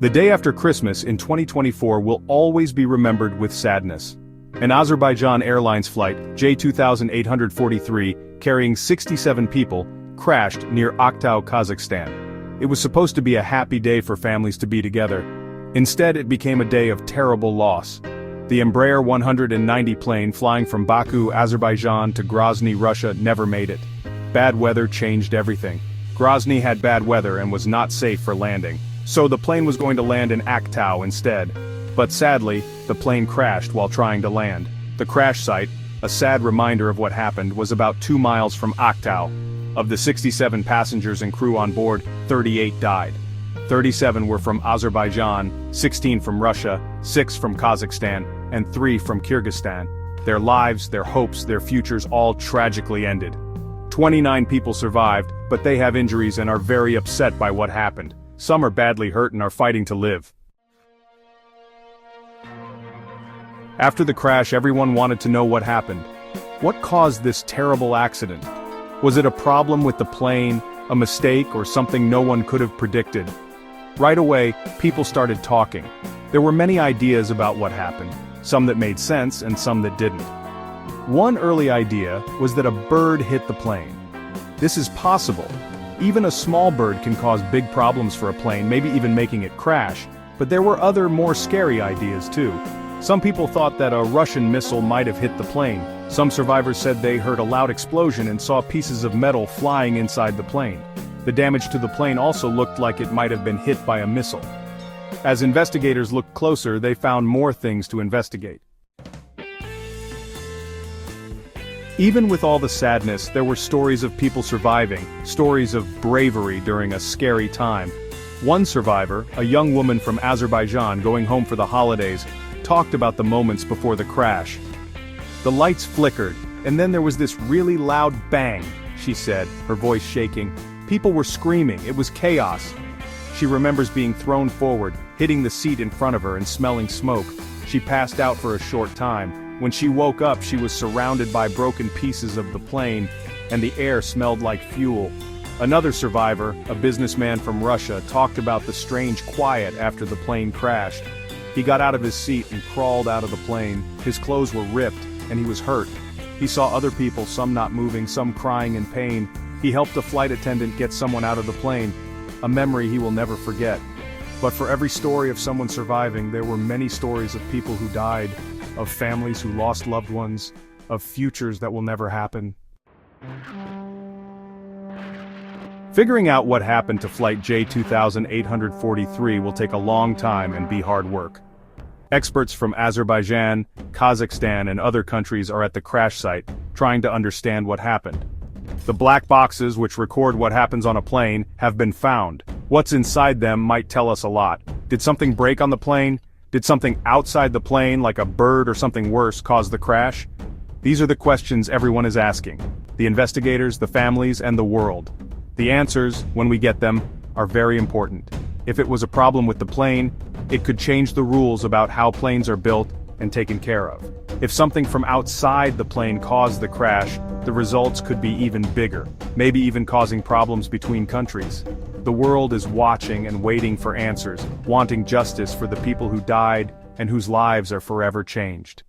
The day after Christmas in 2024 will always be remembered with sadness. An Azerbaijan Airlines flight, J2843, carrying 67 people, crashed near Aktau, Kazakhstan. It was supposed to be a happy day for families to be together. Instead, it became a day of terrible loss. The Embraer 190 plane flying from Baku, Azerbaijan to Grozny, Russia never made it. Bad weather changed everything. Grozny had bad weather and was not safe for landing. So the plane was going to land in Aktau instead. But sadly, the plane crashed while trying to land. The crash site, a sad reminder of what happened, was about 2 miles from Aktau. Of the 67 passengers and crew on board, 38 died. 37 were from Azerbaijan, 16 from Russia, 6 from Kazakhstan, and 3 from Kyrgyzstan. Their lives, their hopes, their futures all tragically ended. 29 people survived, but they have injuries and are very upset by what happened. Some are badly hurt and are fighting to live. After the crash, everyone wanted to know what happened. What caused this terrible accident? Was it a problem with the plane, a mistake, or something no one could have predicted? Right away, people started talking. There were many ideas about what happened, some that made sense and some that didn't. One early idea was that a bird hit the plane. This is possible. Even a small bird can cause big problems for a plane, maybe even making it crash, but there were other more scary ideas too. Some people thought that a Russian missile might have hit the plane. Some survivors said they heard a loud explosion and saw pieces of metal flying inside the plane. The damage to the plane also looked like it might have been hit by a missile. As investigators looked closer, they found more things to investigate. Even with all the sadness, there were stories of people surviving, stories of bravery during a scary time. One survivor, a young woman from Azerbaijan going home for the holidays, talked about the moments before the crash. The lights flickered, and then there was this really loud bang, she said, her voice shaking. People were screaming, it was chaos. She remembers being thrown forward, hitting the seat in front of her and smelling smoke. She passed out for a short time. When she woke up, she was surrounded by broken pieces of the plane, and the air smelled like fuel. Another survivor, a businessman from Russia, talked about the strange quiet after the plane crashed. He got out of his seat and crawled out of the plane. His clothes were ripped, and he was hurt. He saw other people, some not moving, some crying in pain. He helped a flight attendant get someone out of the plane, a memory he will never forget. But for every story of someone surviving, there were many stories of people who died, of families who lost loved ones, of futures that will never happen. Figuring out what happened to Flight J2843 will take a long time and be hard work. Experts from Azerbaijan, Kazakhstan, and other countries are at the crash site, trying to understand what happened. The black boxes which record what happens on a plane have been found. What's inside them might tell us a lot. Did something break on the plane? Did something outside the plane, like a bird or something worse, cause the crash? These are the questions everyone is asking. The investigators, the families, and the world. The answers, when we get them, are very important. If it was a problem with the plane, it could change the rules about how planes are built and taken care of. If something from outside the plane caused the crash, the results could be even bigger, maybe even causing problems between countries. The world is watching and waiting for answers, wanting justice for the people who died and whose lives are forever changed.